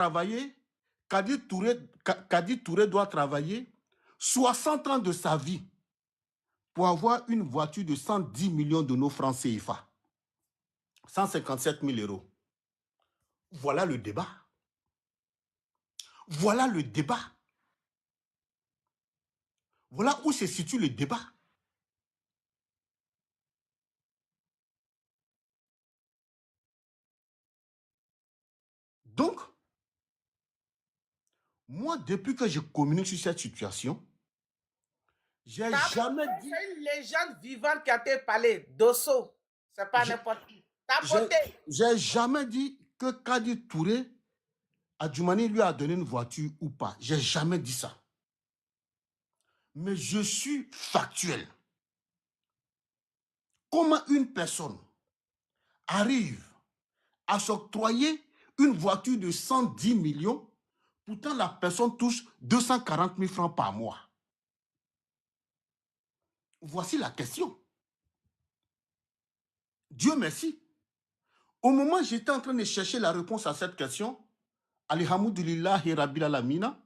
travailler, Kadi Touré doit travailler 60 ans de sa vie pour avoir une voiture de 110 millions de nos francs CFA. 157 000 euros. Voilà le débat. Voilà le débat. Voilà où se situe le débat. Donc, moi, depuis que je communique sur cette situation, j'ai jamais dit... C'est une légende vivante qui a été parlé. Dosso. C'est pas n'importe qui. J'ai jamais dit que Kadi Touré, Adjoumani lui a donné une voiture ou pas. J'ai jamais dit ça. Mais je suis factuel. Comment une personne arrive à s'octroyer une voiture de 110 millions, pourtant la personne touche 240 000 francs par mois? Voici la question. Dieu merci. Au moment où j'étais en train de chercher la réponse à cette question, Alhamdoulillahi Rabbil Alamina,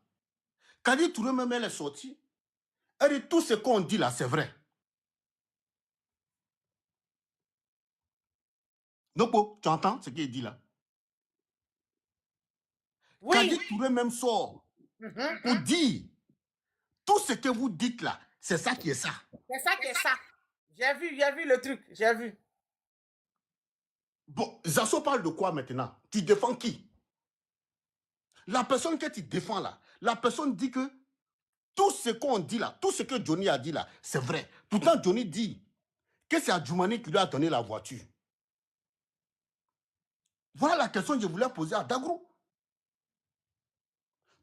Kadi Touré même elle est sortie. Elle dit tout ce qu'on dit là, c'est vrai. Nopo, tu entends ce qu'il dit là? Oui. Kadi Touré même sort pour dire tout ce que vous dites là, c'est ça qui est ça. C'est ça qui est ça. J'ai vu le truc, j'ai vu. Bon, Zasso parle de quoi maintenant? Tu défends qui? La personne que tu défends là, la personne dit que tout ce qu'on dit là, tout ce que Johnny a dit là, c'est vrai. Pourtant, Johnny dit que c'est Adjoumani qui lui a donné la voiture. Voilà la question que je voulais poser à Dagrou.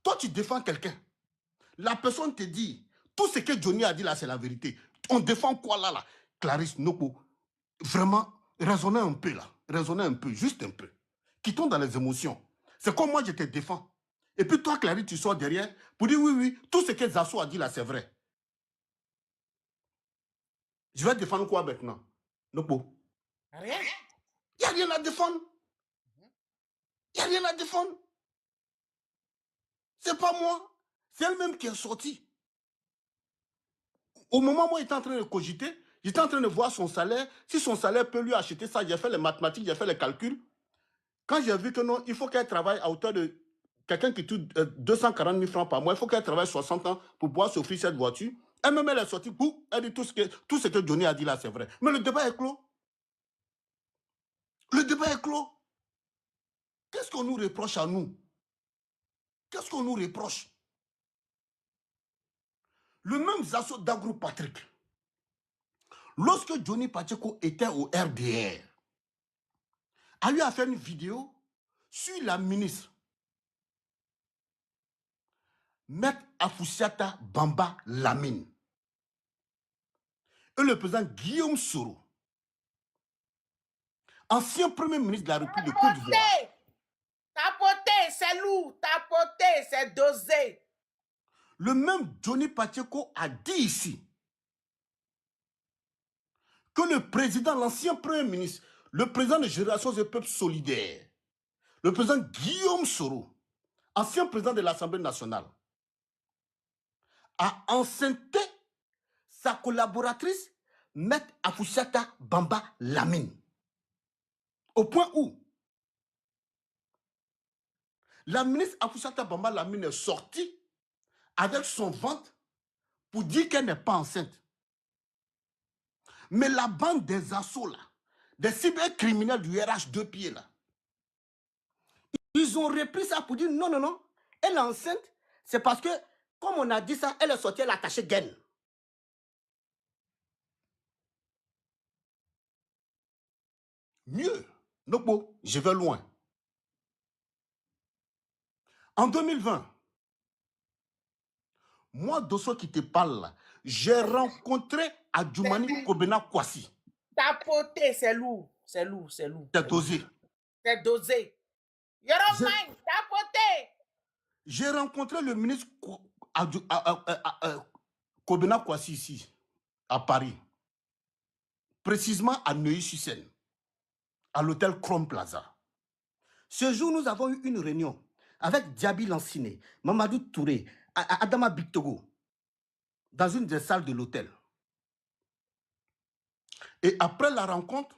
Toi, tu défends quelqu'un. La personne te dit, tout ce que Johnny a dit là, c'est la vérité. On défend quoi là? Clarisse Noko, vraiment, raisonnez un peu là. Raisonnez un peu, juste un peu. Quittons dans les émotions. C'est comme moi, je te défends. Et puis toi, Clarisse, tu sors derrière pour dire oui, oui, tout ce que Zasso a dit là, c'est vrai. Je vais défendre quoi maintenant? Noko. Rien. Il n'y a rien à défendre. Il n'y a rien à défendre. C'est pas moi. C'est elle-même qui est sortie. Au moment où il était en train de cogiter, j'étais en train de voir son salaire. Si son salaire peut lui acheter ça, j'ai fait les mathématiques, j'ai fait les calculs. Quand j'ai vu que non, il faut qu'elle travaille à hauteur de quelqu'un qui touche 240 000 francs par mois, il faut qu'elle travaille 60 ans pour pouvoir s'offrir cette voiture. Elle-même, elle est sortie, elle dit tout ce que Johnny a dit là, c'est vrai. Mais le débat est clos. Le débat est clos. Qu'est-ce qu'on nous reproche à nous? Qu'est-ce qu'on nous reproche? Le même Zasso Dagrou Patrick, lorsque Johnny Pacheco était au RDR, a eu à faire une vidéo sur la ministre Maître Afoussiata Bamba Lamine et le président Guillaume Soro, ancien premier ministre de la République de Côte d'Ivoire. Tapoté, c'est lourd. Tapoté, c'est dosé. Le même Johnny Pacheco a dit ici que le président, l'ancien premier ministre, le président de Génération des Peuples Solidaires, le président Guillaume Soro, ancien président de l'Assemblée nationale, a enceinté sa collaboratrice, Maître Afoussiata Bamba Lamine. Au point où la ministre Afoussiata Bamba Lamine est sortie avec son ventre pour dire qu'elle n'est pas enceinte. Mais la bande des assauts là, des cybercriminels du RH 2 pieds là, ils ont repris ça pour dire non, non, non, elle est enceinte, c'est parce que, comme on a dit ça, elle est sortie, elle a attaché gaine. Mieux, Nokbo, je vais loin. En 2020, moi, Dosso qui te parle là, j'ai rencontré Adjoumani Kobena Kwasi. Tapoté, c'est lourd. C'est lourd, c'est lourd. C'est dosé. C'est dosé. You don't mind, tapoté. J'ai rencontré le ministre Kobena Kwasi ici, à Paris. Précisément à Neuilly-sur-Seine, à l'hôtel Chrome Plaza. Ce jour, nous avons eu une réunion. avec Diaby Lanciné, Mamadou Touré, Adama Bictogo, dans une des salles de l'hôtel. Et après la rencontre,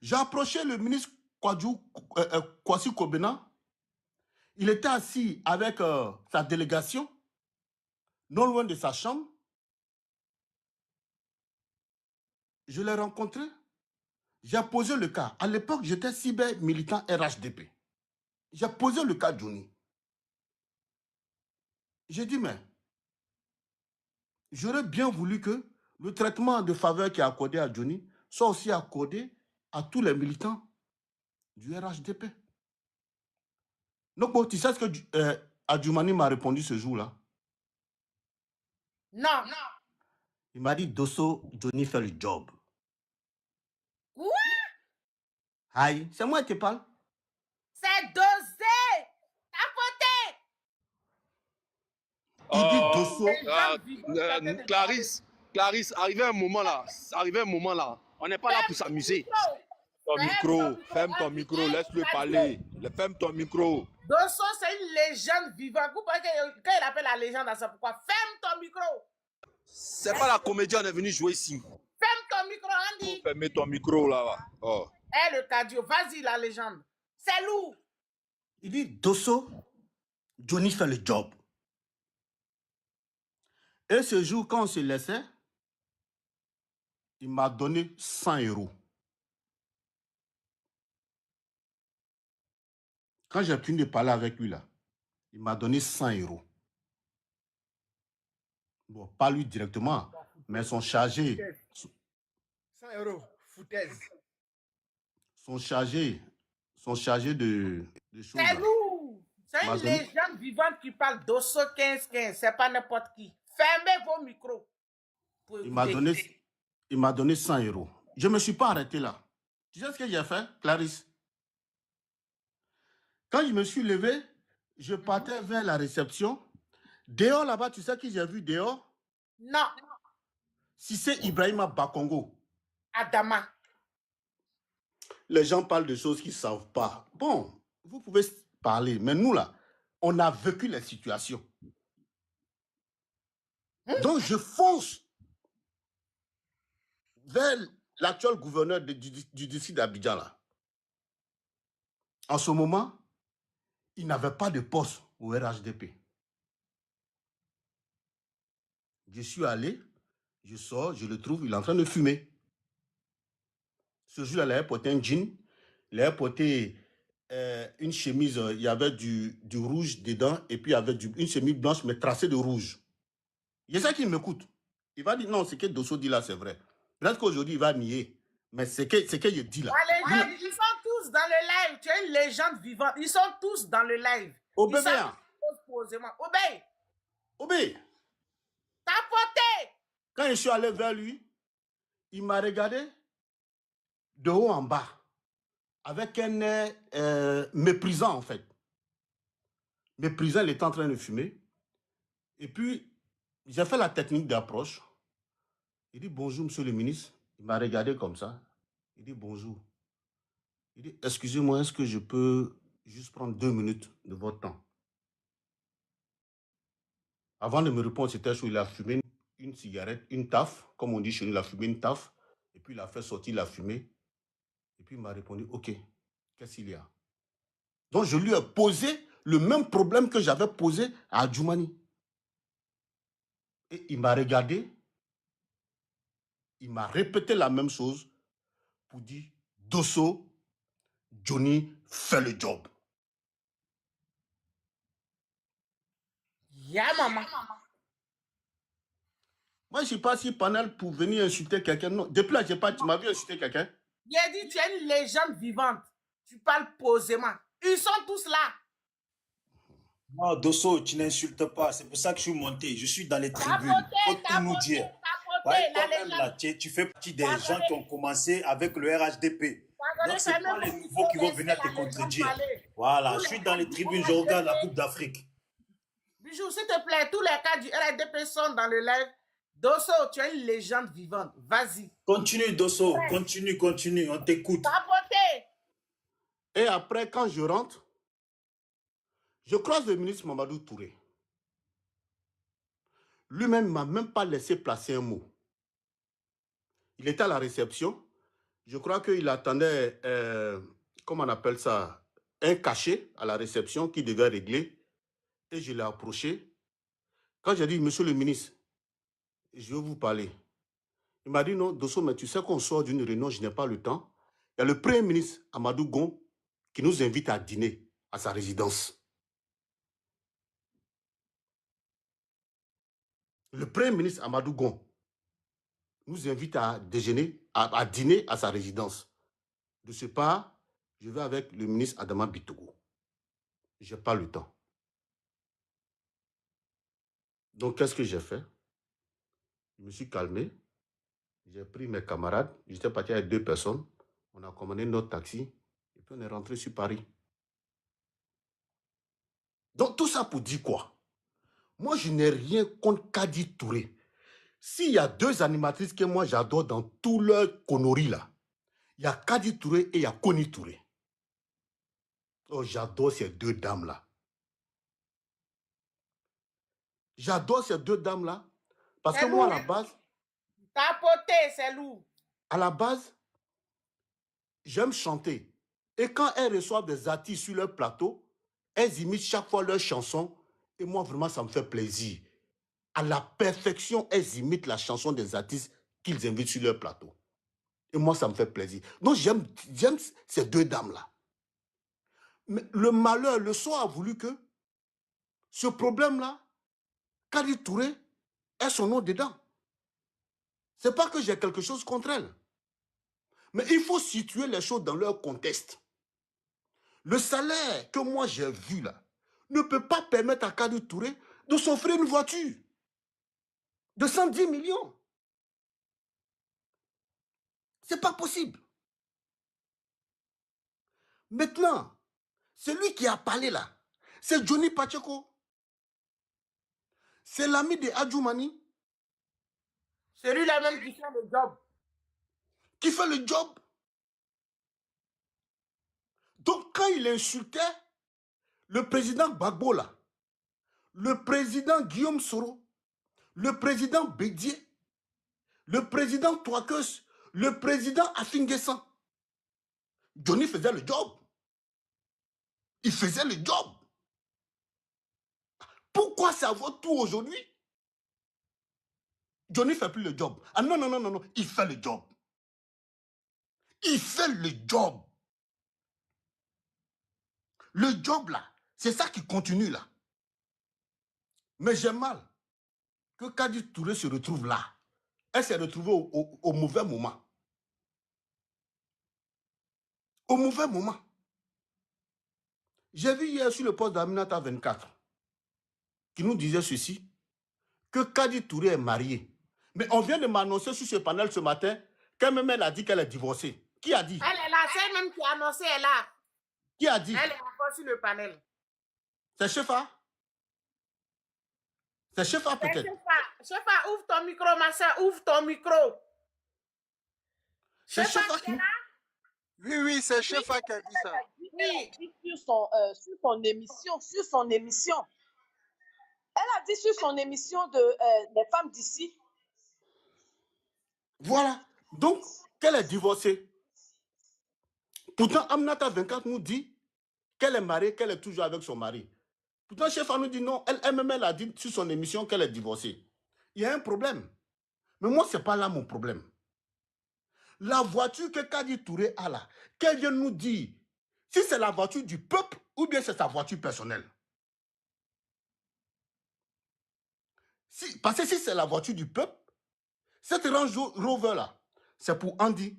j'ai approché le ministre Kwasi Kobena. Il était assis avec sa délégation, non loin de sa chambre. Je l'ai rencontré. J'ai posé le cas. À l'époque, j'étais cyber militant RHDP. J'ai posé le cas Johnny. J'ai dit, mais j'aurais bien voulu que le traitement de faveur qui est accordé à Johnny soit aussi accordé à tous les militants du RHDP. Donc, bon, tu sais ce que Adjoumani m'a répondu ce jour-là? Non. Il m'a dit, Dosso, Johnny fait le job. Quoi? Aïe, c'est moi qui te parle. C'est dosé. Tapoté. Il dit Dosso. Clarisse, arrivé un moment là. On n'est pas là pour s'amuser. Ferme ton micro, laisse-le parler. Ferme ton micro. Dosso, c'est une légende vivante. Vous voyez quand il appelle la légende, c'est pourquoi? Ferme ton micro. C'est pas la comédie, on est venu jouer ici. Ferme ton micro, Andy. Ferme ton micro là. Oh. Le cadio, vas-y la légende. C'est lourd. Il dit, Dosso, Johnny fait le job. Et ce jour, quand on se laissait, il m'a donné 100 €. Quand j'ai fini de parler avec lui, là, il m'a donné 100 €. Bon, pas lui directement, mais son chargé. 100 €, foutaise. Son chargé de choses. C'est lourd. C'est une légende vivante qui parle Dosso 15-15. C'est pas n'importe qui. Fermez vos micros. Il m'a donné 100 €. Je ne me suis pas arrêté là. Tu sais ce que j'ai fait, Clarisse? Quand je me suis levé, je partais vers la réception. Dehors là-bas, tu sais qui j'ai vu dehors? Non. Si c'est Ibrahima Bakongo. Adama. Les gens parlent de choses qu'ils ne savent pas. Bon, vous pouvez parler, mais nous là, on a vécu les situations. Donc je fonce vers l'actuel gouverneur du district d'Abidjan là. En ce moment, il n'avait pas de poste au RHDP. Je suis allé, je sors, je le trouve, il est en train de fumer. Ce jour-là, il avait porté un jean, il avait porté une chemise, il y avait du rouge dedans, et puis il y avait une chemise blanche, mais tracée de rouge. Il y a ça qui m'écoute. Il va dire, non, ce que Dosso dit là, c'est vrai. Peut-être qu'aujourd'hui, il va nier, mais ce que je dis là. Ils sont tous dans le live. Tu es une légende vivante. Ils sont tous dans le live. Obéi. Obéi. Tapoté. Quand je suis allé vers lui, il m'a regardé de haut en bas, avec un air méprisant en fait. Méprisant, il était en train de fumer. Et puis, j'ai fait la technique d'approche. Il dit, bonjour, monsieur le ministre. Il m'a regardé comme ça. Il dit, bonjour. Il dit, excusez-moi, est-ce que je peux juste prendre 2 minutes de votre temps? Avant de me répondre, c'était chaud. Il a fumé une cigarette, une taf, comme on dit chez nous, il a fumé une taf. Et puis, il a fait sortir la fumée. Et puis, il m'a répondu, OK, qu'est-ce qu'il y a? Donc, je lui ai posé le même problème que j'avais posé à Adjoumani. Et il m'a regardé. Il m'a répété la même chose pour dire, Dosso, Johnny fait le job. Maman. Moi, je ne sais pas si Panel pour venir insulter quelqu'un. Non, depuis là, tu m'as vu insulter quelqu'un. J'ai dit, tu es une légende vivante. Tu parles posément. Ils sont tous là. Non, Dosso, tu n'insultes pas. C'est pour ça que je suis monté. Je suis dans les tribunes. Il faut tout nous dire. Ouais, toi-même, là, tu fais partie des gens qui ont commencé avec le RHDP. Donc, ce n'est pas les nouveaux qui vont venir te contredire. Voilà, je suis dans les tribunes, je regarde la Coupe d'Afrique. Bijou, s'il te plaît, tous les cas du RHDP sont dans le live. Dosso, tu es une légende vivante. Vas-y. Continue, Dosso. Continue. On t'écoute. Tapoté. Et après, quand je rentre, Je croise le ministre Mamadou Touré. Lui-même ne m'a même pas laissé placer un mot. Il était à la réception. Je crois qu'il attendait, comment on appelle ça, un cachet à la réception qu'il devait régler. Et je l'ai approché. Quand j'ai dit, monsieur le ministre, je veux vous parler. Il m'a dit, non, Dosso, mais tu sais qu'on sort d'une réunion, je n'ai pas le temps. Il y a le Premier ministre, Amadou Gon, qui nous invite à dîner à sa résidence. Le Premier ministre, Amadou Gon, nous invite à déjeuner, à dîner à sa résidence. De ce pas, je vais avec le ministre Adama Bitogo. Je n'ai pas le temps. Donc, qu'est-ce que j'ai fait? Je me suis calmé. J'ai pris mes camarades. J'étais parti avec 2 personnes. On a commandé notre taxi. Et puis, on est rentré sur Paris. Donc, tout ça pour dire quoi? Moi, je n'ai rien contre Kadi Touré. S'il y a 2 animatrices que moi, j'adore dans tout leur conneries là, il y a Kadi Touré et il y a Koni Touré. Oh, j'adore ces 2 dames-là. J'adore ces 2 dames-là. Parce que moi, à la base... Tapoter, c'est lourd. À la base, j'aime chanter. Et quand elles reçoivent des artistes sur leur plateau, elles imitent chaque fois leurs chansons. Et moi, vraiment, ça me fait plaisir. À la perfection, elles imitent la chanson des artistes qu'ils invitent sur leur plateau. Et moi, ça me fait plaisir. Donc, j'aime ces 2 dames-là. Mais le malheur, le sort a voulu que ce problème-là, Kadi Touré ait son nom dedans. Ce n'est pas que j'ai quelque chose contre elle. Mais il faut situer les choses dans leur contexte. Le salaire que moi j'ai vu là ne peut pas permettre à Kadi Touré de s'offrir une voiture de 110 millions. C'est pas possible. Maintenant, celui qui a parlé là, c'est Johnny Pacheco. C'est l'ami de Adjoumani. Celui-là même qui fait le job. Qui fait le job. Donc quand il insultait le président Gbagbo là, le président Guillaume Soro, le président Bédier, le président Touakeus, le président Afinguessan, Johnny faisait le job. Il faisait le job. Pourquoi ça vaut tout aujourd'hui? Johnny ne fait plus le job. Ah non, non, non, non, non. Il fait le job. Il fait le job. Le job là, c'est ça qui continue là. Mais j'ai mal que Kadi Touré se retrouve là. Elle s'est retrouvée au mauvais moment. Au mauvais moment. J'ai vu hier sur le poste d'Aminata 24 qui nous disait ceci, que Kadi Touré est mariée. Mais on vient de m'annoncer sur ce panel ce matin qu'elle-même elle a dit qu'elle est divorcée. Qui a dit? Elle est là, c'est elle-même qui a annoncé, elle est là. Qui a dit? Elle est encore sur le panel. C'est Chefa? C'est Chefa peut-être? Chefa, ouvre ton micro, ma soeur, ouvre ton micro. C'est Chefa qui... Oui, oui, c'est Chefa qui a dit ça. Oui. Sur son émission. Elle a dit sur son émission des femmes d'ici. Voilà. Donc, qu'elle est divorcée. Pourtant, Aminata 24 nous dit qu'elle est mariée, qu'elle est toujours avec son mari. Pourtant, Chefa nous dit non, elle-même, elle a dit sur son émission qu'elle est divorcée. Il y a un problème. Mais moi, ce n'est pas là mon problème. La voiture que Kadi Touré a là, qu'elle vient nous dire si c'est la voiture du peuple ou bien c'est sa voiture personnelle. Parce que si c'est la voiture du peuple, cette Range Rover là, c'est pour Andy,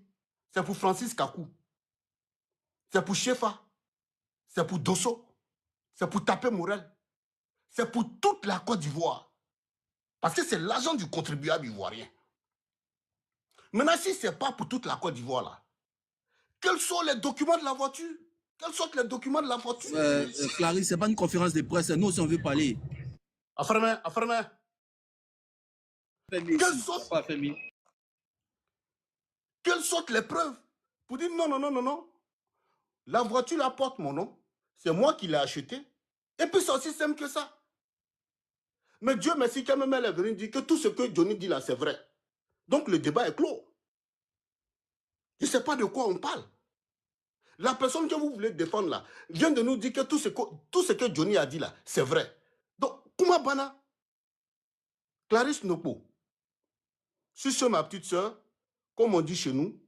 c'est pour Francis Kakou, c'est pour Chefa, c'est pour Dosso, c'est pour Tapé Morel, c'est pour toute la Côte d'Ivoire. Parce que c'est l'argent du contribuable ivoirien. Maintenant, si ce n'est pas pour toute la Côte d'Ivoire là, quels sont les documents de la voiture? Quels sont les documents de la voiture? Clarisse, ce n'est pas une conférence de presse, nous aussi on veut parler. Affermez. Quelles sont les preuves pour dire non. La voiture la porte mon nom. C'est moi qui l'ai achetée. Et puis c'est aussi simple que ça. Mais Dieu merci, quand même elle est venue dire que tout ce que Johnny dit là, c'est vrai. Donc le débat est clos. Je ne sais pas de quoi on parle. La personne que vous voulez défendre là vient de nous dire que tout ce que Johnny a dit là, c'est vrai. Donc, Kuma Bana, Clarisse Nopo, si c'est ma petite soeur, comme on dit chez nous,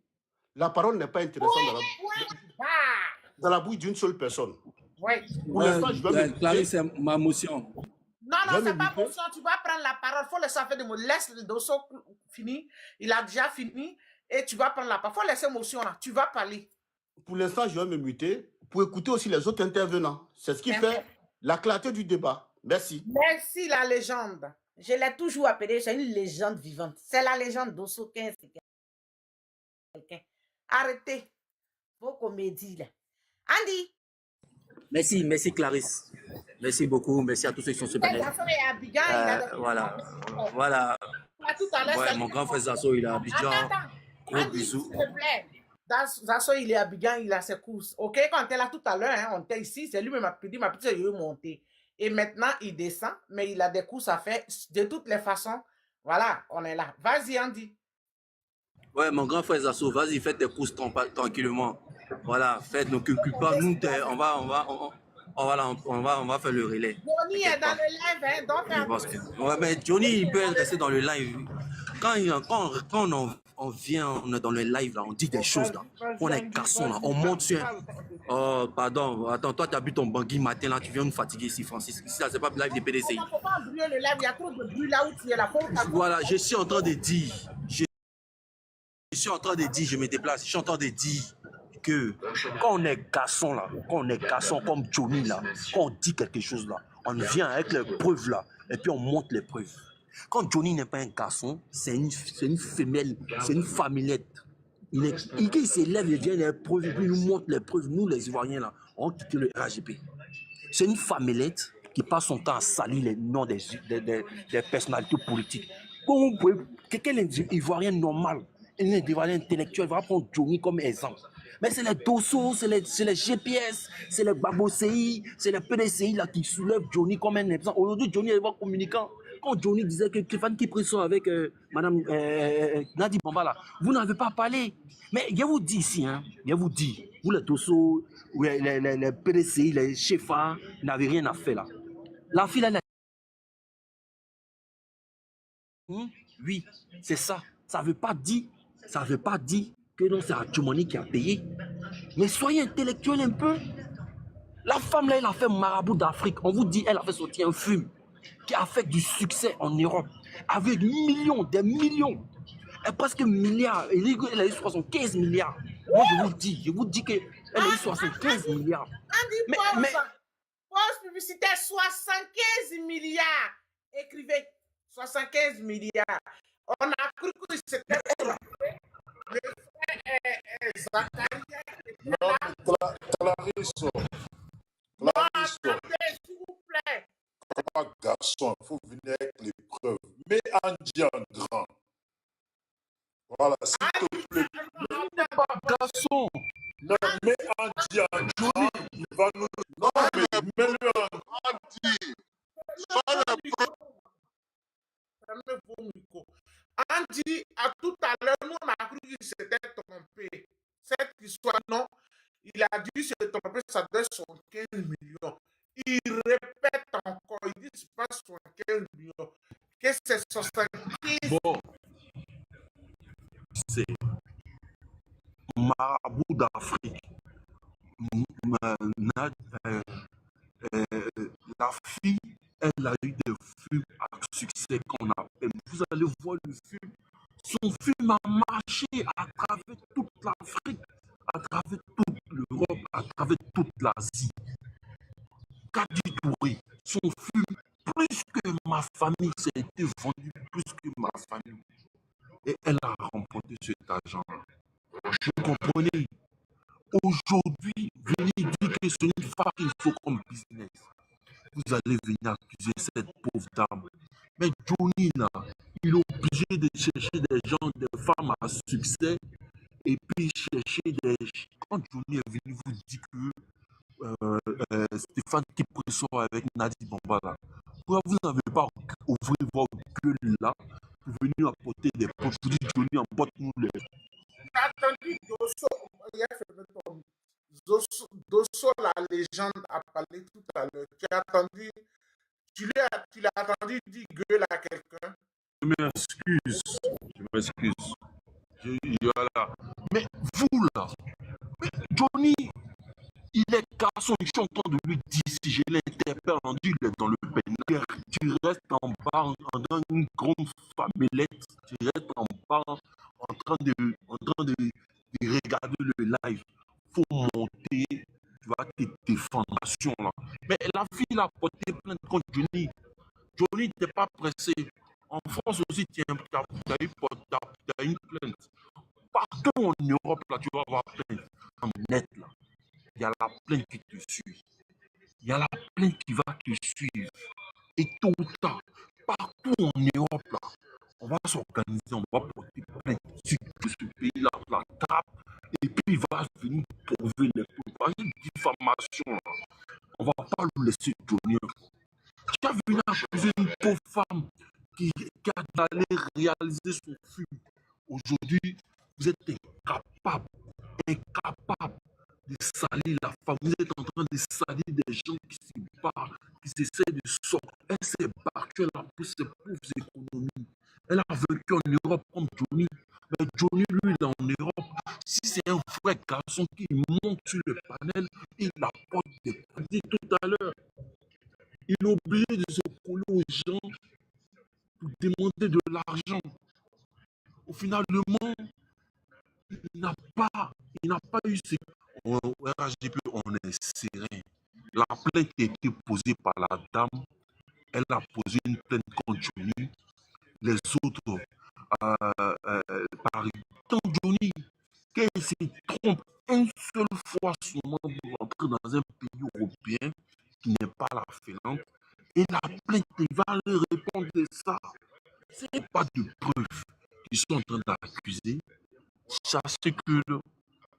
la parole n'est pas intéressante dans la bouille d'une seule personne. Oui. Pour l'instant, je vais Clarisse, c'est ma motion. Non, c'est pas motion. Tu vas prendre la parole. Il faut laisser faire des mots. Laisse le dossier fini. Il a déjà fini. Et tu vas prendre la parole. Il faut laisser motion là. Tu vas parler. Pour l'instant, je vais me muter pour écouter aussi les autres intervenants. C'est ce qui fait la clarté du débat. Merci. Merci, la légende. Je l'ai toujours appelé, c'est une légende vivante. C'est la légende d'Osso 15. Arrêtez vos comédies là. Andy. Merci Clarisse. Merci beaucoup. Merci à tous ceux qui sont sur le panel. Voilà. Tout à l'heure, ouais, mon grand frère Zasso, il est à Abidjan. Gros bisous. S'il te plaît. Zasso, il est à Abidjan, il a ses courses. Ok, quand on était là tout à l'heure, hein, on était ici, c'est lui qui m'a dit, ma petite, il est monté. Et maintenant, il descend, mais il a des courses à faire. De toutes les façons, voilà, on est là. Vas-y, Andy. Ouais, mon grand frère Zasso, vas-y, faites tes courses tranquillement. Voilà, faites, n'occupe pas. Nous, on va faire le relais. Johnny est dans le live, hein, donc. Ouais, mais Johnny, il peut rester dans le live. Quand on vient, on est dans le live, là, on dit des choses, là. On est garçon, là. On monte sur. Oh, pardon. Attends, toi, tu as bu ton bangui matin, là. Tu viens nous fatiguer ici, Francis. Ici, là, c'est pas le live des PDCI. Il ne faut pas brûler le live. Il y a trop de bruit là où tu es là. Voilà, je suis en train de dire. Je me déplace. Je suis en train de dire que quand on est garçon, là, comme Johnny, là, quand on dit quelque chose, là, on vient avec les preuves, là, et puis on montre les preuves. Quand Johnny n'est pas un garçon, c'est une femelle, c'est une famillette. Il s'élève, il vient les preuves, et puis il nous montre les preuves. Nous, les Ivoiriens, là, on quitte le RGP. C'est une famillette qui passe son temps à salir les noms des personnalités politiques. Quelqu'un Ivoirien normal, un Ivoirien intellectuel va prendre Johnny comme exemple. Mais c'est les Dosso, c'est les GPS, c'est les Babocei, c'est les PDCI là, qui soulèvent Johnny comme un exemple. Aujourd'hui, Johnny est communicant. Quand Johnny disait que Stéphane qui pressent avec Madame Nadi Bamba là, vous n'avez pas parlé. Mais je vous dis ici, hein, je vous dis, vous les Dosso, les PDCI, les chefs, n'avez rien à faire là. La fille là, oui, c'est ça. Ça ne veut pas dire que non, c'est Adjumani qui a payé. Mais soyez intellectuel un peu. La femme là, elle a fait marabout d'Afrique. On vous dit, elle a fait sortir un film qui a fait du succès en Europe avec millions, des millions, et presque milliards. Elle a eu 75 milliards. Moi, je vous dis qu'elle a eu 75 milliards. Andy, pause publicitaire, 75 milliards. Écrivez, 75 milliards. On a cru que c'était le frère Zakaria. S'il vous plaît. Comme garçon, il faut venir avec les preuves. Mais Andy en grand. Voilà, s'il te plaît. Il n'est pas garçon. Non, mais Andy en grand, il va nous. Non, mais mets-le en Andy. Andy, à tout à l'heure, nous on a cru qu'il s'était trompé. Cette histoire, non, il a dit se tromper, ça doit être 75 millions. Il répète encore, il dit c'est pas 75 millions, que c'est 75. Bon, c'est marabout d'Afrique. La fille, elle a eu des films à succès qu'on appelle. Vous allez voir le film. Son film a marché à travers toute l'Afrique, à travers toute l'Europe, à travers toute l'Asie. Kadi Touré, son film, plus que ma famille, ça a été vendu plus que ma famille. Et elle a remporté cet argent-là. Vous comprenez? Aujourd'hui, venez dire que c'est une femme qu'il faut comme business. Vous allez venir accuser cette pauvre dame. Mais Johnny, là, il est obligé de chercher des gens, des femmes à succès, et puis chercher des... Quand Johnny est venu vous dire que Stéphane Kipresso avec Nadi Bambala. Pourquoi vous n'avez pas ouvert votre gueule là pour venir apporter des preuves? Vous dites Johnny, emporte-nous les. J'ai attendu Dosso, il a fait ton- Dosso, la légende, a parlé tout à l'heure. Tu as attendu, tu l'as attendu dire gueule à quelqu'un. Je m'excuse. Je m'excuse. Voilà. Mais vous là, mais Johnny, il est garçon, je suis en train de lui dire, si je l'interpelle, on dit il est dans le pénal, tu restes en bas, dans une grande famillette, tu restes en bas, en train de regarder le live. Faut monter, tu vas te défendre là. Mais la fille a porté plainte contre Johnny. Johnny n'était pas pressé. En France aussi, tu as une plainte. Partout en Europe, là, tu vas avoir plainte. En net, là. Il y a la plainte qui te suit. Il y a la plainte qui va te suivre. Et tôt ou tard, partout en Europe, là, on va s'organiser, on va porter plainte sur ce pays-là, la trappe, et puis il va venir prouver les preuves. Par une diffamation, là, on ne va pas le laisser donner. Tu as vu là, une pauvre femme qui a d'aller réaliser son film. Aujourd'hui, vous êtes incapable de salir la femme. Vous êtes en train de salir des gens qui se battent, qui essaient de sortir. Elle s'est battue, elle a pris ses pauvres économies. Elle a vécu en Europe comme Johnny. Mais Johnny, lui, il est en Europe. Si c'est un vrai garçon qui monte sur le panel, il apporte des crédits tout à l'heure. Il est obligé de se coller aux gens pour demander de l'argent. Au final, le monde, il n'a pas eu ce. Au RHDP, on est serein. La plainte a été posée par la dame. Elle a posé une plainte contre Johnny. Les autres, par tant Johnny, qu'il se trompe une seule fois seulement pour entrer dans un pays européen qui n'est pas la Finlande, et la plainte va leur répondre de ça. Ce n'est pas de preuves qu'ils sont en train d'accuser. Sachez que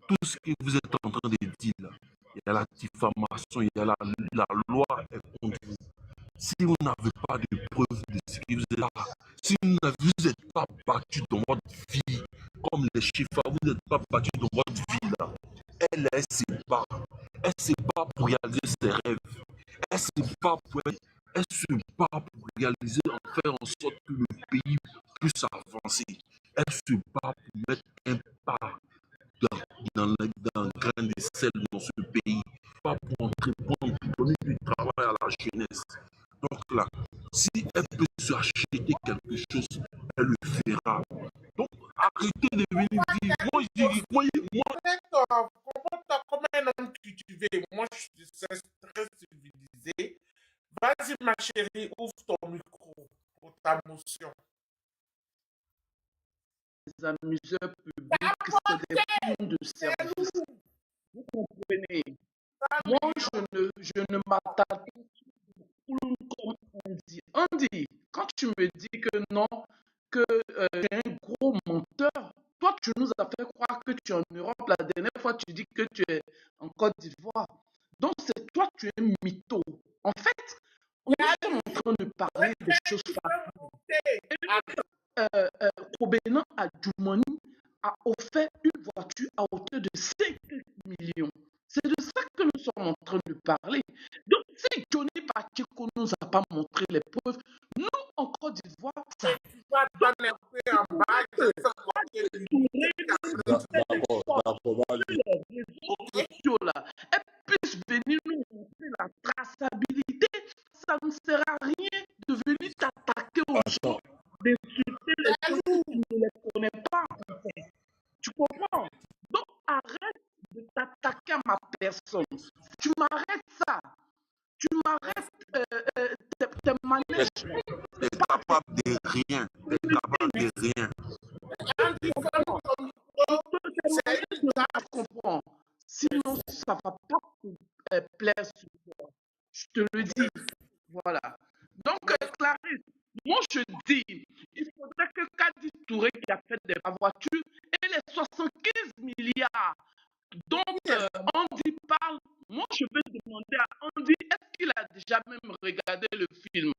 tout ce que vous êtes en train de dire là, il y a la diffamation, il y a la loi est contre vous. Si vous n'avez pas de preuves de ce que vous êtes là, si vous n'êtes pas battu dans votre vie, comme les chiffres, vous n'êtes pas battu dans votre vie là, elle se bat. Elle se bat pour réaliser ses rêves. Elle se bat pour réaliser, faire en sorte que le pays puisse avancer. Elle se bat pour mettre un pas dans le grain de sel dans ce pays. Pas pour entreprendre, pour donner du travail à la jeunesse. Donc là, si elle peut se acheter quelque chose, elle le fera. Donc arrêtez de venir dire. Moi, je dis, moi. Comme un homme cultivé, moi je suis très civilisé. Vas-y ma chérie, ouvre ton micro pour ta motion. Les amuseurs publics, c'est des fonds de service. Vous comprenez? Moi, je ne m'attends pas comme Andy. Andy, quand tu me dis que non, que tu es un gros menteur, toi, tu nous as fait croire que tu es en Europe. La dernière fois, tu dis que tu es en Côte d'Ivoire. Donc, c'est toi, tu es un mytho. En fait, on est en train de parler de choses faciles. Kobenan Adjoumani a offert une voiture à hauteur de 5 millions. C'est de ça que nous sommes en train de parler. Donc, si Johnny Pacheco ne nous a pas montré les preuves, nous, en Côte d'Ivoire, ça va donner en bas, elle puisse venir nous montrer la traçabilité. Ça ne sert à rien de venir t'attaquer aux gens, d'insulter les gens qui ne les connaissent pas. En fait. Tu comprends? Donc arrête de t'attaquer à ma personne. Tu m'arrêtes ça. Tu m'arrêtes tes manèges. Tu n'es capable de rien. Tu n'es capable de rien. Je comprends. Sinon, ça ne va pas plaire sur toi. Je te le dis. Voilà. Donc, Clarisse, moi je dis, il faudrait que Kadi Touré qui a fait la voiture et les 75 milliards dont on dit parle Moi, je vais demander à Andy, est-ce qu'il a déjà même regardé le film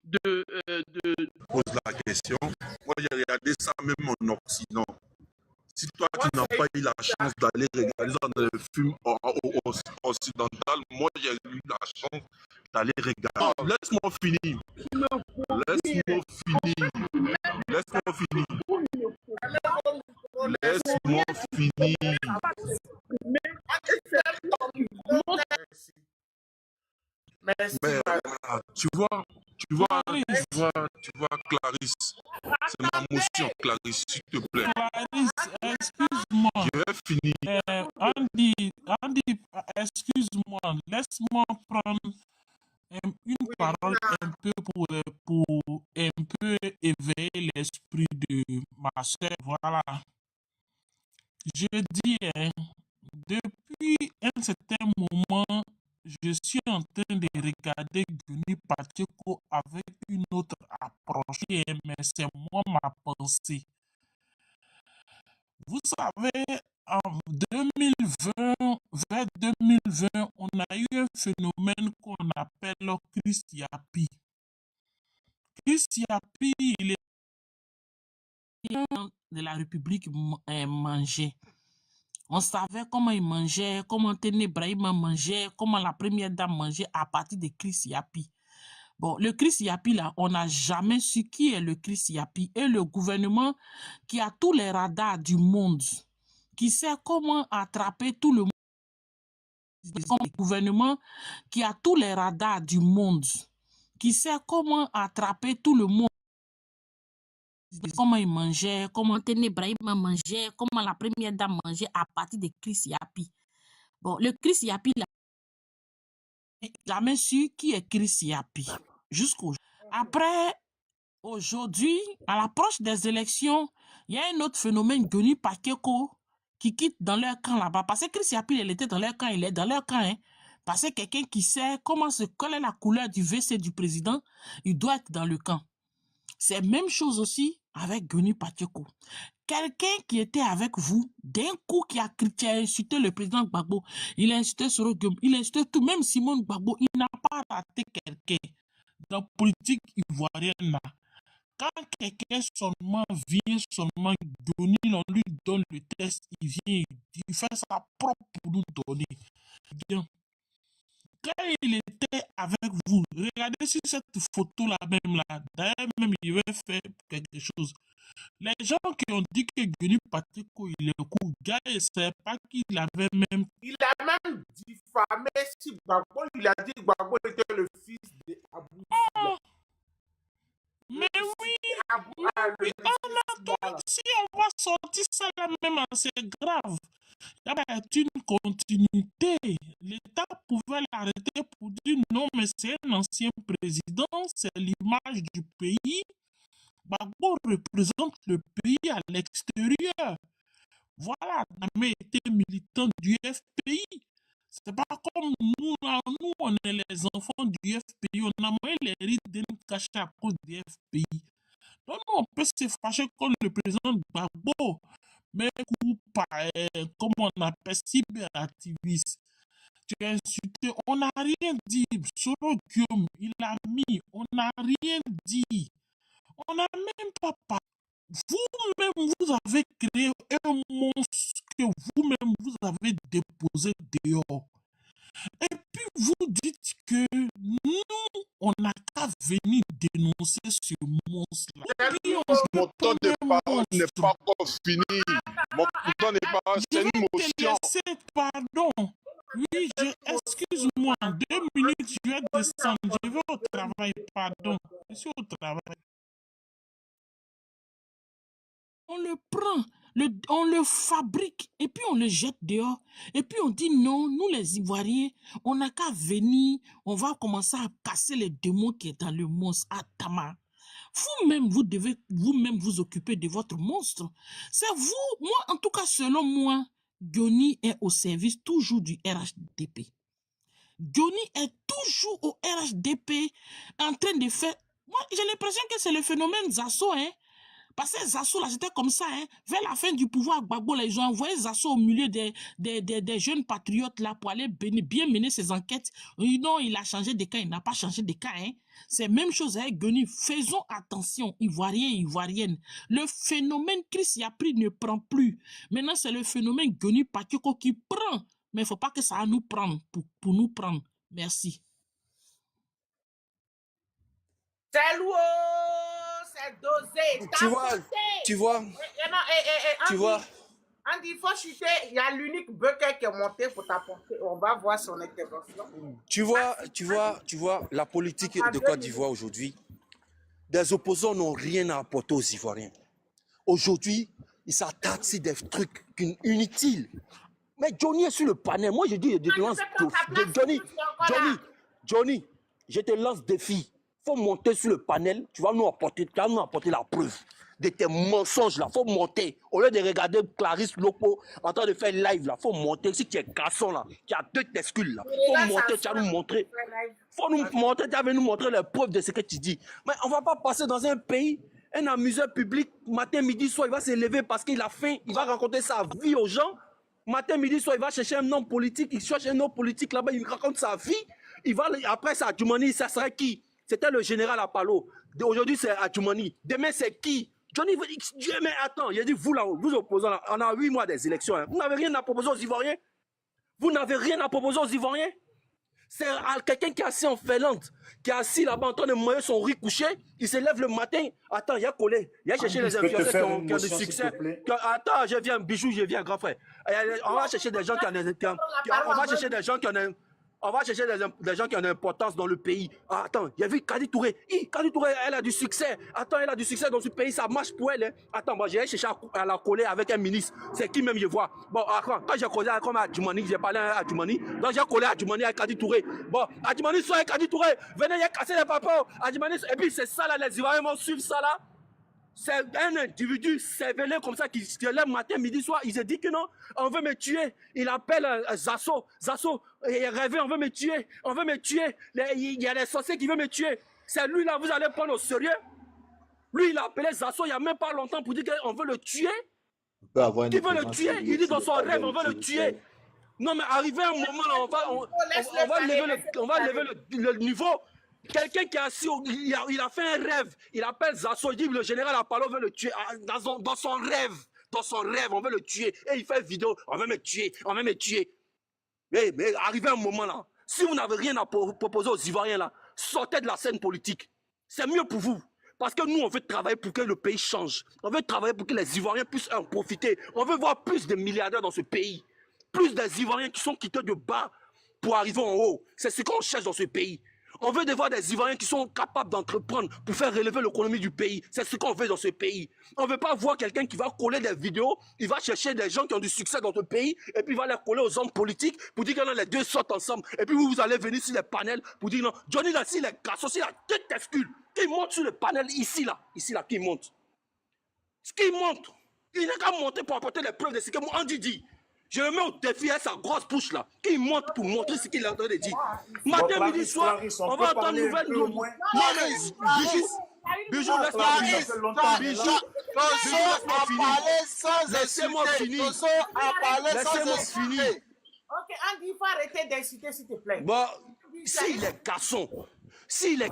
de... Pose la question. Moi, j'ai regardé ça même en Occident. Si toi, tu n'as pas eu la chance d'aller regarder ça dans le film occidental, moi, j'ai eu la chance d'aller regarder. Laisse-moi finir. Laisse-moi finir. Laisse-moi finir. Laisse-moi finir. Merci. Mais tu vois, Clarisse, c'est ma motion, Clarisse, s'il te plaît. Clarisse, excuse-moi. Je vais finir. Andy, excuse-moi. Laisse-moi prendre une parole un peu pour un peu éveiller l'esprit de ma soeur. Voilà. Je dis, depuis un certain moment, je suis en train de regarder Guni Pacheco avec une autre approche, mais c'est moi ma pensée. Vous savez, en 2020, vers 2020, on a eu un phénomène qu'on appelle Chris Yapi. Chris Yapi, il est de la République mangeait. On savait comment il mangeait, comment Téné Brahima mangeait, comment la première dame mangeait à partir de Chris Yapi. Bon, le Chris Yapi, là, on n'a jamais su qui est le Chris Yapi. Et le gouvernement qui a tous les radars du monde, qui sait comment attraper tout le monde. Le gouvernement qui a tous les radars du monde, qui sait comment attraper tout le monde. Comment il mangeait, comment Téné Brahima mangeait, comment la première dame mangeait à partir de Chris Yapi. Bon, le Chris Yapi, là, jamais su qui est Chris Yapi. Jusqu'aujourd'hui. Après, aujourd'hui, à l'approche des élections, il y a un autre phénomène, Guni Pacheco, qui quitte dans leur camp là-bas. Parce que Chris Yapi, il était dans leur camp, il est dans leur camp. Hein. Parce que quelqu'un qui sait comment se coller la couleur du WC du président, il doit être dans le camp. C'est la même chose aussi avec Guni Pacheco. Quelqu'un qui était avec vous, d'un coup qui a insulté le président Gbagbo, il a insulté Sorogum, il a insulté tout, même Simone Gbagbo, il n'a pas raté quelqu'un dans la politique ivoirienne là. Quand quelqu'un seulement vient, seulement donner, on lui donne le test, il vient, il fait sa propre pour nous donner. Bien. Quand il était avec vous, regardez sur cette photo-là même là, d'ailleurs même il veut faire quelque chose. Les gens qui ont dit que Guni Pacheco il est cool, gars, il ne sait pas qu'il avait même... Il a même diffamé si Gbagbo, il a dit que Gbagbo était le fils de Abou. Oh, mais oui, oui, donc si on va sortir ça là même, c'est grave. Il y a une continuité. L'État pouvait l'arrêter pour dire non, mais c'est un ancien président, c'est l'image du pays. Gbagbo représente le pays à l'extérieur. Voilà, Dramé était militant du FPI. C'est pas comme nous, là, nous, on est les enfants du FPI. On a moins les rides de nous cacher à cause du FPI. Donc, on peut se fâcher contre le président Gbagbo. Mais comme on appelle cyberactiviste, tu as insulté, on n'a rien dit. Soro Guillaume, il a mis, on n'a rien dit. On n'a même pas parlé. Vous-même, vous avez créé un monstre que vous-même, vous avez déposé dehors. Et puis, vous dites que nous, on n'a qu'à venir dénoncer ce monstre-là. Mon temps de parole n'est pas encore fini. Mon temps n'est pas... C'est une motion. Pardon. Oui, excuse-moi. 2 minutes, je vais descendre. Je vais au travail. Pardon. Je suis au travail. On le prend, on le fabrique et puis on le jette dehors. Et puis on dit non, nous les Ivoiriens, on n'a qu'à venir, on va commencer à casser les démons qui est dans le monstre à Tama. Vous-même, vous devez vous-même vous occuper de votre monstre. C'est vous, moi, en tout cas, selon moi, Goni est au service toujours du RHDP. Goni est toujours au RHDP en train de faire... Moi, j'ai l'impression que c'est le phénomène Zasso, hein. Parce que Zasso, là, c'était comme ça. Hein. Vers la fin du pouvoir, Gbagbo, là, ils ont envoyé Zasso au milieu des jeunes patriotes là, pour aller bien mener ses enquêtes. Non, il a changé de cas, il n'a pas changé de cas. Hein. C'est la même chose avec Gueni. Faisons attention, Ivoiriens et Ivoiriennes. Le phénomène Chris Yapri ne prend plus. Maintenant, c'est le phénomène Gueni Patioko qui prend. Mais il ne faut pas que ça nous prenne pour nous prendre. Merci. C'est lourd, c'est dosé. Tu vois, Andy, il faut chuter. Il y a l'unique bucket qui est monté pour t'apporter. On va voir son intervention. tu vois, la politique de Côte d'Ivoire aujourd'hui, des opposants n'ont rien à apporter aux Ivoiriens. Aujourd'hui, ils s'attaquent sur des trucs inutiles. Mais Johnny est sur le panel. Moi, je dis, Johnny, je te lance défi. Il faut monter sur le panel. Tu vas nous apporter la preuve de tes mensonges là. Il faut monter. Au lieu de regarder Clarisse Lopo en train de faire live là, il faut monter. Si tu es garçon là, qui a 2 tescules là, il faut monter, tu vas nous montrer. Faut nous montrer, tu vas nous montrer les preuves de ce que tu dis. Mais on ne va pas passer dans un pays, un amuseur public, matin, midi, soir, il va se lever parce qu'il a faim, il va raconter sa vie aux gens. Matin, midi, soir, il va chercher un homme politique, il cherche un homme politique là-bas, il raconte sa vie. Après, c'est Adjoumani, ça serait qui? C'était le général Apollo. Aujourd'hui, c'est Adjoumani. Demain, c'est qui? Johnny veut dire, Dieu, mais attends, il a dit, vous là, vous opposants là, on a 8 mois des élections. Hein. Vous n'avez rien à proposer aux Ivoiriens? Vous n'avez rien à proposer aux Ivoiriens? C'est quelqu'un qui est assis en Finlande, qui est assis là-bas en train de manger son riz couché, il se lève le matin. Attends, il y a collé. Il y a cherché les influenceurs qui ont du succès. Attends, je viens, Bijou, je viens, grand frère. On va chercher des gens qui ont on va chercher des gens qui ont on va chercher des gens qui ont une importance dans le pays. Ah, attends, il y a vu Kadi Touré. Kadi Touré, elle a du succès. Attends, elle a du succès dans ce pays, ça marche pour elle. Hein. Attends, moi, j'ai cherché à la coller avec un ministre. C'est qui même je vois. Bon, quand j'ai collé avec Adjoumani, j'ai parlé à Adjoumani. Donc, j'ai collé à Adjoumani avec Kadi Touré. Bon, Adjoumani soit avec Kadi Touré. Venez, il a cassé les papas. Adjoumani, et puis c'est ça là, les Ivoiriens vont suivre ça là. C'est un individu cervelé comme ça qui se lève matin, midi, soir. Il se dit que non, on veut me tuer. Il appelle Zasso. Zasso, il rêve, on veut me tuer. On veut me tuer. Il y a des sorciers qui veulent me tuer. C'est lui là, vous allez prendre au sérieux. Lui, il a appelé Zasso il n'y a même pas longtemps pour dire qu'on veut le tuer. Qui veut le tuer? Il dit dans son rêve, on veut le tuer. Non, mais arrivé un moment là, on va lever le niveau. Quelqu'un qui est assis, il a fait un rêve. Il appelle Zasso, il dit le général Apollo veut le tuer. Dans son rêve, on veut le tuer. Et il fait une vidéo, on veut me tuer, on veut me tuer. Mais arrivé un moment là, si vous n'avez rien à proposer aux Ivoiriens là, sortez de la scène politique. C'est mieux pour vous. Parce que nous, on veut travailler pour que le pays change. On veut travailler pour que les Ivoiriens puissent en profiter. On veut voir plus de milliardaires dans ce pays. Plus des Ivoiriens qui sont quittés de bas pour arriver en haut. C'est ce qu'on cherche dans ce pays. On veut voir des Ivoiriens qui sont capables d'entreprendre pour faire relever l'économie du pays. C'est ce qu'on veut dans ce pays. On ne veut pas voir quelqu'un qui va coller des vidéos, il va chercher des gens qui ont du succès dans notre pays, et puis il va les coller aux hommes politiques pour dire que non, les deux sortent ensemble. Et puis vous allez venir sur les panels pour dire non, Johnny là, s'il est garçon, s'il a 2 tescules, qu'il monte sur le panel ici là, qu'il monte. Ce qu'il monte, il n'a qu'à monter pour apporter les preuves de ce que moi Andy dit. Je le mets au défi à sa grosse bouche là, qui monte pour montrer ce qu'il est en train de dire. Matin, midi, soir, on va entendre une nouvelle. Non, mais Bijou, laisse-moi finir. Laissez-moi finir. Laissez-moi finir. Ok, Andy, il faut arrêter d'inciter, s'il te plaît. Bon, s'il est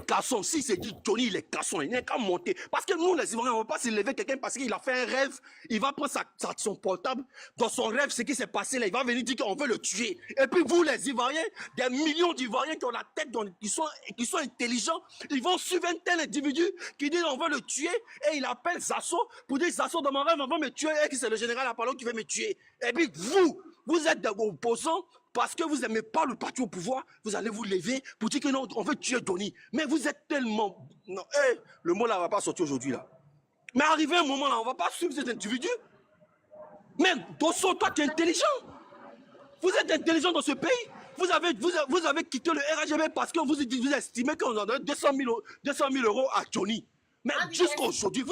garçon, s'il se dit Johnny, il est garçon, il n'est qu'à monter. Parce que nous, les Ivoiriens, on ne va pas se lever quelqu'un parce qu'il a fait un rêve. Il va prendre son portable. Dans son rêve, ce qui s'est passé là, il va venir dire qu'on veut le tuer. Et puis vous, les Ivoiriens, des millions d'Ivoiriens qui ont la tête, qui sont intelligents, ils vont suivre un tel individu qui dit on veut le tuer. Et il appelle Zasso pour dire Zasso, dans mon rêve, on veut me tuer. Et que c'est le général Apollo qui veut me tuer. Et puis vous êtes des opposants. Parce que vous n'aimez pas le parti au pouvoir, vous allez vous lever pour dire que non, on veut tuer Johnny. Mais vous êtes tellement... Non, le mot là ne va pas sortir aujourd'hui là. Mais arrivé un moment là, on ne va pas suivre cet individu. Mais Dosso, toi tu es intelligent. Vous êtes intelligent dans ce pays. Vous avez quitté le RHB parce que vous estimez qu'on en donne 200 000 euros à Johnny. Mais jusqu'à aujourd'hui,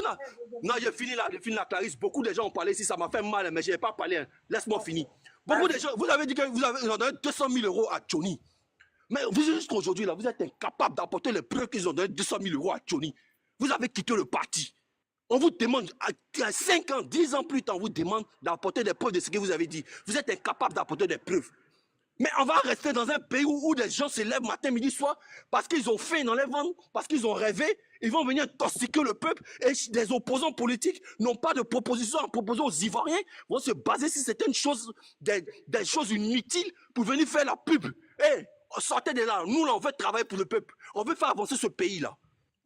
Non, j'ai fini là, Clarisse. Beaucoup de gens ont parlé ici, ça m'a fait mal, mais je n'ai pas parlé. Hein. Laisse-moi finir. Beaucoup de gens, vous avez dit que vous en donné 200 000 euros à Johnny. Mais jusqu'à aujourd'hui, là, vous êtes incapable d'apporter les preuves qu'ils ont donné 200 000 euros à Johnny. Vous avez quitté le parti. On vous demande, à 5 ans, 10 ans plus tard, on vous demande d'apporter des preuves de ce que vous avez dit. Vous êtes incapable d'apporter des preuves. Mais on va rester dans un pays où des gens se lèvent matin, midi, soir, parce qu'ils ont faim dans les ventres, parce qu'ils ont rêvé, ils vont venir toxiquer le peuple, et des opposants politiques n'ont pas de proposition à proposer aux Ivoiriens, vont se baser sur certaines choses, des choses inutiles pour venir faire la pub. Hey, sortez de là, nous là, on veut travailler pour le peuple, on veut faire avancer ce pays-là.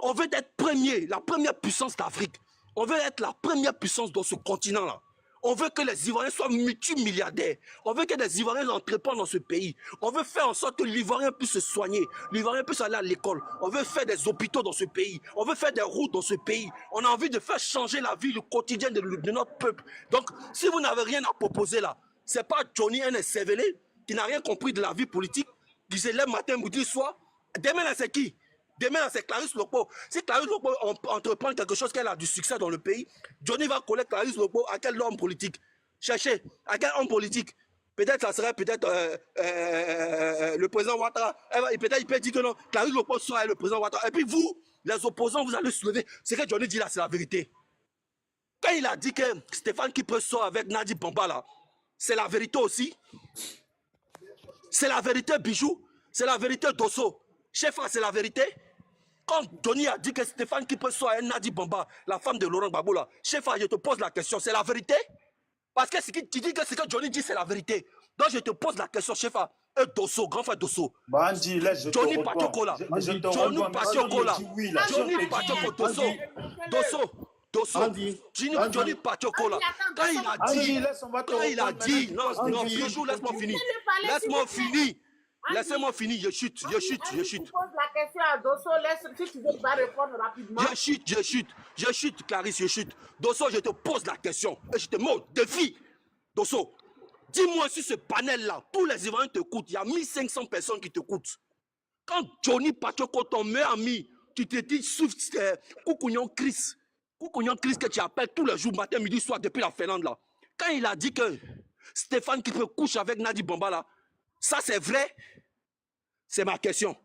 On veut être premier, la première puissance d'Afrique. On veut être la première puissance dans ce continent-là. On veut que les Ivoiriens soient multimilliardaires. On veut que les Ivoiriens entreprennent dans ce pays. On veut faire en sorte que l'Ivoirien puisse se soigner. L'Ivoirien puisse aller à l'école. On veut faire des hôpitaux dans ce pays. On veut faire des routes dans ce pays. On a envie de faire changer la vie, le quotidien de notre peuple. Donc, si vous n'avez rien à proposer là, c'est pas Johnny NSCVL qui n'a rien compris de la vie politique, qui se lève matin, midi, soir. Demain, là, c'est qui? Demain, c'est Clarisse Lopo. Si Clarisse Lopo entreprend quelque chose qu'elle a du succès dans le pays, Johnny va coller Clarisse Lopo à quel homme politique? Cherchez, à quel homme politique? Peut-être ça serait le président Ouattara. Peut-être il peut dire que non, Clarisse Lopo soit le président Ouattara. Et puis vous, les opposants, vous allez se lever. Ce que Johnny dit là, c'est la vérité. Quand il a dit que Stéphane Kipre sort avec Nadi Bamba là, c'est la vérité aussi. C'est la vérité, Bijou. C'est la vérité, Dosso. Chef, c'est la vérité. Quand Johnny a dit que Stéphane Kipre soit un Nadi Bamba, la femme de Laurent Gbagbo là, chef, je te pose la question, c'est la vérité? Parce que tu dis que ce que Johnny dit, c'est la vérité. Donc je te pose la question, chef, Dosso, grand frère Dosso. Bandi, laisse, je Johnny te Pachoko là. Johnny Pachoko là. Johnny Pachoko, Dosso. Johnny Pachoko là. Quand il a dit, non, Bijou, laisse-moi finir. Laissez-moi finir, je chute. Tu poses la question à Dosso, si tu veux pas répondre rapidement. Je chute, Clarisse, je chute. Dosso, je te pose la question et je te mets au défi. Dosso, dis-moi sur ce panel-là, tous les Ivoiriens t'écoutent, il y a 1500 personnes qui t'écoutent. Quand Johnny Pachoko, ton meilleur ami, tu te dis, Koukounion Chris que tu appelles tous les jours, matin, midi, soir, depuis la Finlande là. Quand il a dit que Stéphane qui peut coucher avec Nadi Bamba là, ça c'est vrai? C'est ma question.